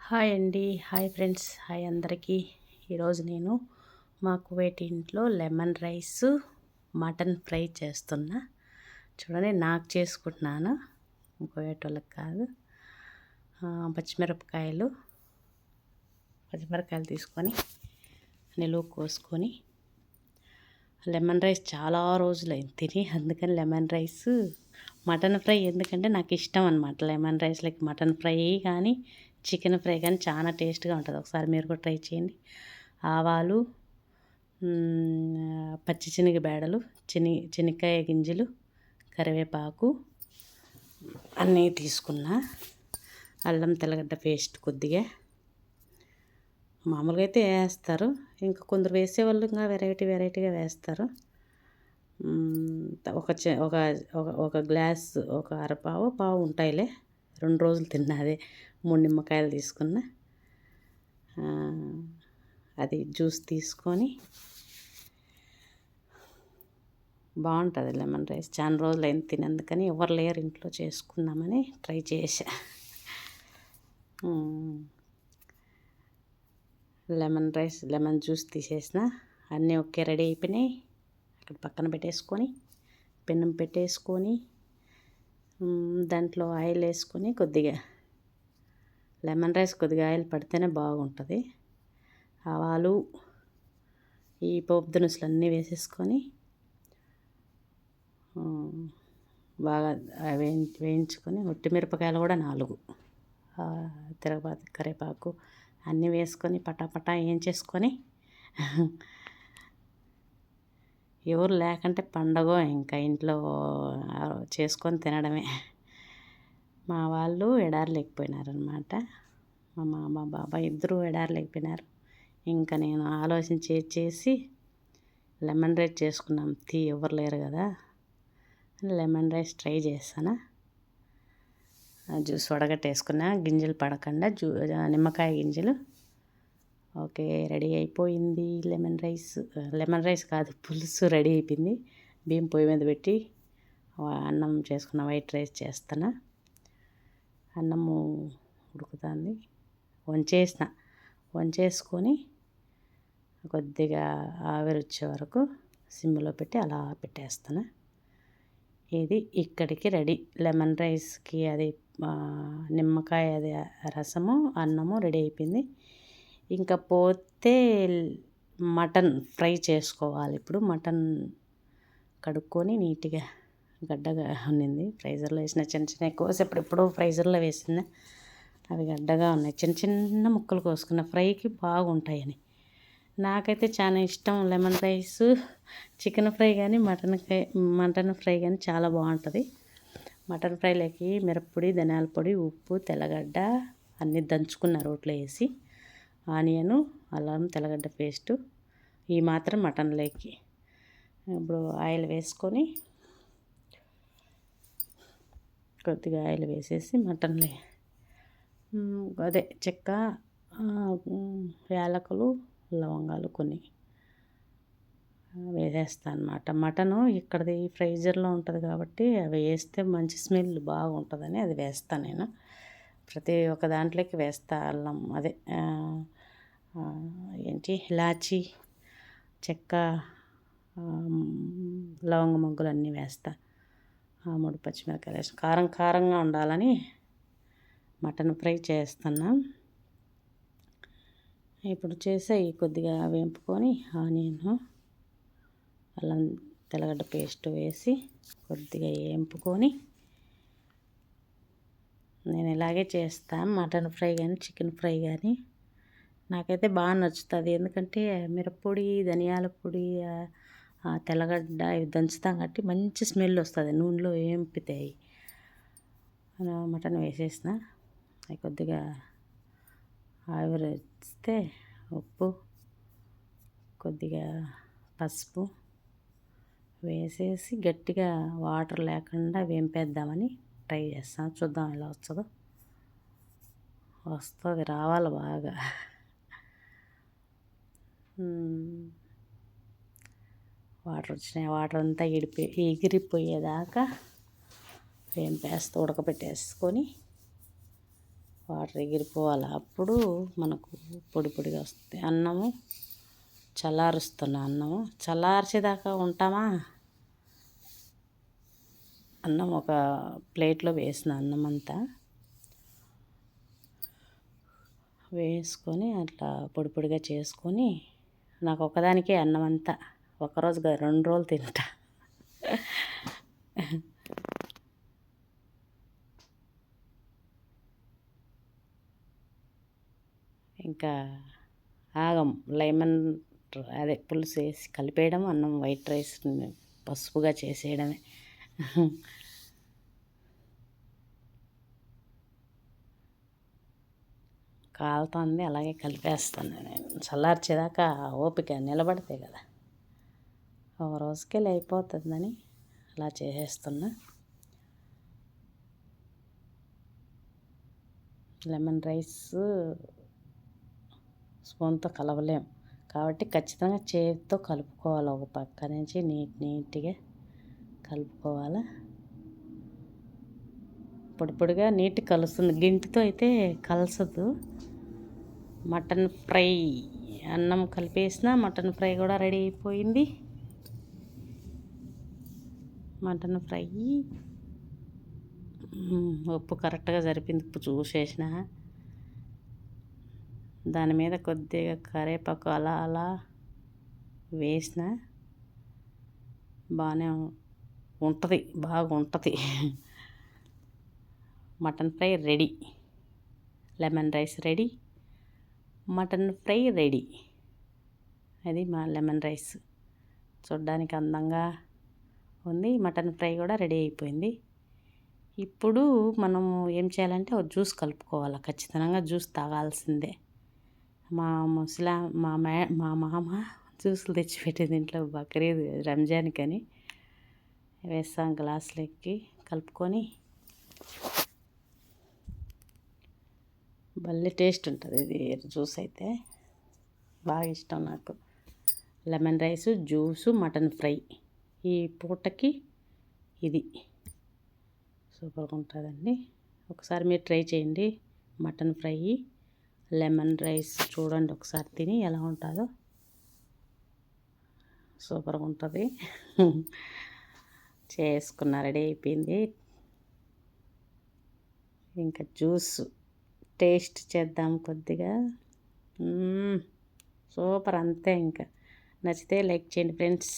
Hi అండి. Hi friends. Hi అందరికీ. ఈరోజు నేను మా కువైట్ ఇంట్లో లెమన్ రైస్, మటన్ ఫ్రై చేస్తున్నా. చూడండి, నాకు చేసుకుంటున్నాను, కువైట్ వాళ్ళకి కాదు. పచ్చిమిరపకాయలు తీసుకొని నిలువ కోసుకొని, లెమన్ రైస్ చాలా రోజులైంది తిని, అందుకని లెమన్ రైస్, మటన్ ఫ్రై ఎందుకంటే నాకు ఇష్టం అనమాట. లెమన్ రైస్లోకి మటన్ ఫ్రై కానీ చికెన్ ఫ్రై కానీ చాలా టేస్ట్గా ఉంటుంది. ఒకసారి మీరు కూడా ట్రై చేయండి. ఆవాలు, పచ్చి శనగబేడలు, శనక్కాయ గింజలు, కరివేపాకు అన్నీ తీసుకున్నా. అల్లం తెల్లగడ్డ పేస్ట్ కొద్దిగా, మామూలుగా అయితే వేస్తారు, ఇంకా కొందరు వేసేవాళ్ళు ఇంకా వెరైటీగా వేస్తారు. ఒక గ్లాస్, ఒక పావు ఉంటాయిలే, 2 రోజులు తిన్నదే. 3 నిమ్మకాయలు తీసుకున్నా. అది జ్యూస్ తీసుకొని, బాగుంటుంది లెమన్ రైస్. చాలా రోజులు అయింది తినందుకని, ఎవరు లేరు ఇంట్లో, చేసుకుందామని ట్రై చేసా. లెమన్ జ్యూస్ తీసేసిన, అన్నీ ఒకే రెడీ అయిపోయినాయి. అక్కడ పక్కన పెట్టేసుకొని, పెనం పెట్టేసుకొని, దాంట్లో ఆయిల్ వేసుకొని, కొద్దిగా లెమన్ రైస్ కొద్దిగా ఆయిల్ పడితేనే బాగుంటుంది. ఆవాలు, ఈ పోపు దినుసులు అన్నీ వేసేసుకొని బాగా వేయించుకొని, ఒట్టిమిరపకాయలు కూడా 4, తిరగబాతు, కరివేపాకు అన్నీ వేసుకొని పటాపటా వేయించేసుకొని, ఎవరు లేకుంటే పండగ ఇంకా ఇంట్లో చేసుకొని తినడమే. మా వాళ్ళు ఎడారిలేకపోయినారనమాట. మా బాబాయ్ ఇద్దరు ఎడారిలేకపోయినారు. ఇంకా నేను ఆలోచించేసి లెమన్ రైస్ చేసుకున్నాం. ఎవరు లేరు కదా, లెమన్ రైస్ ట్రై చేస్తాను. జ్యూస్ వడగట్టేసుకున్నా, గింజలు పడకుండా, నిమ్మకాయ గింజలు. ఓకే, రెడీ అయిపోయింది లెమన్ రైస్ కాదు, పులుసు రెడీ అయిపోయింది. బియ్యం పొయ్యి మీద పెట్టి అన్నం చేసుకున్న, వైట్ రైస్ చేస్తాను. అన్నము ఉడుకుతుంది, వంచేసుకొని కొద్దిగా ఆవిరి వచ్చే వరకు సిమ్లో పెట్టి అలా పెట్టేస్తాను. ఇది ఇక్కడికి రెడీ. లెమన్ రైస్కి అది నిమ్మకాయ అది రసము, అన్నము రెడీ అయిపోయింది. ఇంకా పోతే మటన్ ఫ్రై చేసుకోవాలి. ఇప్పుడు మటన్ కడుక్కొని నీట్గా, గడ్డగా ఉన్నింది, ఫ్రైజర్లో వేసిన. చిన్న కోసేప్పుడు ఎప్పుడో ఫ్రైజర్లో వేసింది, అవి గడ్డగా ఉన్నాయి. చిన్న ముక్కలు కోసుకున్న, ఫ్రైకి బాగుంటాయని. నాకైతే చాలా ఇష్టం లెమన్ రైస్. చికెన్ ఫ్రై కానీ మటన్ ఫ్రై కానీ చాలా బాగుంటుంది. మటన్ ఫ్రైలోకి మిరప్పొడి, ధనియాల పొడి, ఉప్పు, తెల్లగడ్డ అన్నీ దంచుకున్న రోట్లో వేసి, ఆనియను, అల్లం తెల్లగడ్డ పేస్టు, ఈ మాత్రం మటన్లోకి. ఇప్పుడు ఆయిల్ వేసుకొని, కొద్దిగా ఆయిల్ వేసేసి మటన్లో అదే చెక్క, యాలకులు, లవంగాలు కొన్ని వేసేస్తాను అన్నమాట. మటను ఇక్కడది ఫ్రైజర్లో ఉంటుంది కాబట్టి అవి వేస్తే మంచి స్మెల్ బాగుంటుందని అది వేస్తాను నేను. ప్రతి ఒక్క దాంట్లోకి వేస్తా. అల్లం అదే ఇలాచి, చెక్క, లవంగ మొగ్గలు అన్నీ వేస్తా. 3 పచ్చిమిరపకాయలు వేసి కారంగా ఉండాలని మటన్ ఫ్రై చేస్తున్నా. ఇప్పుడు కొద్దిగా వేపుకొని, ఆనియన్, అల్లం తెల్లగడ్డ పేస్ట్ వేసి కొద్దిగా వేపుకొని, నేను ఇలాగే చేస్తాను మటన్ ఫ్రై కానీ చికెన్ ఫ్రై కానీ. నాకైతే బాగా నచ్చుతుంది, ఎందుకంటే మిరప్పొడి, ధనియాల పొడి, తెల్లగడ్డ ఇవి దంచుతాం కాబట్టి మంచి స్మెల్ వస్తుంది నూనెలో వేపితే. మటన్ వేసేసిన, కొద్దిగా ఆవిరి వస్తే ఉప్పు, కొద్దిగా పసుపు వేసేసి గట్టిగా వాటర్ లేకుండా వేంపేద్దామని ట్రై చేస్తాను. చూద్దాం ఎలా వస్తుందో. వస్తుంది, రావాలి బాగా. వాటర్ వచ్చినాయి, వాటర్ అంతా ఎగిరిపోయేదాకా ఉడకబెట్టేసుకొని వాటర్ ఎగిరిపోవాలి, అప్పుడు మనకు పొడి పొడిగా వస్తుంది. అన్నము అన్నము చల్లార్చేదాకా ఉంటామా. అన్నం ఒక ప్లేట్లో వేసిన అన్నం అంతా వేసుకొని అట్లా పొడి పొడిగా చేసుకొని, నాకు ఒకదానికే అన్నం అంతా ఒకరోజు 2 రోజులు తింటా. ఇంకా ఆగం లెమన్ అదే పులుసు వేసి కలిపేయడం, అన్నం వైట్ రైస్ పసుపుగా చేసేయడమే. కాలుతుంది, అలాగే కలిపేస్తాను నేను. చల్లార్చేదాకా ఓపిక నిలబడితే కదా, ఒక రోజుకే అయిపోతుందని అలా చేసేస్తున్నా. లెమన్ రైస్ స్పూన్తో కలవలేం కాబట్టి ఖచ్చితంగా చేతితో కలుపుకోవాలి. ఒక పక్క నుంచి నీట్గా కలుపుకోవాలి. పొడి పొడిగా నీట్గా కలుస్తుంది, గింటితో అయితే కలసదు. మటన్ ఫ్రై అన్నం కలిపేసిన, మటన్ ఫ్రై కూడా రెడీ అయిపోయింది. మటన్ ఫ్రై ఉప్పు కరెక్ట్గా సరిపోయింది, ఉప్పు చూసేసిన. దాని మీద కొద్దిగా కరివేపాకు అలా వేసిన బాగుంటుంది. Mutton fry ready, lemon rice ready, mutton fry ready. అది మా లెమన్ రైస్ చూడ్డానికి అందంగా ఉంది. మటన్ ఫ్రై కూడా రెడీ అయిపోయింది. ఇప్పుడు మనం ఏం చేయాలంటే ఒక జ్యూస్ కలుపుకోవాలి. ఖచ్చితంగా జ్యూస్ తాగాల్సిందే. మా మామ జ్యూసులు తెచ్చిపెట్టింది ఇంట్లో, బక్రీద్ రంజాన్కి అని వేస్తాం గ్లాసులకి కలుపుకొని. భలే టేస్ట్ ఉంటుంది ఇది జ్యూస్ అయితే, బాగా ఇష్టం నాకు. Lemon rice, juice, mutton fry ఈ పూటకి ఇది సూపర్గా ఉంటుందండి. ఒకసారి మీరు ట్రై చేయండి. మటన్ ఫ్రై, లెమన్ రైస్ చూడండి, ఒకసారి తిని ఎలా ఉంటుందో. సూపర్గా ఉంటుంది. చేసుకున్న రెడీ అయిపోయింది. ఇంకా జ్యూస్ టేస్ట్ చేద్దాం కొద్దిగా. సూపర్, అంతే. ఇంకా నచ్చితే లైక్ చేయండి ఫ్రెండ్స్.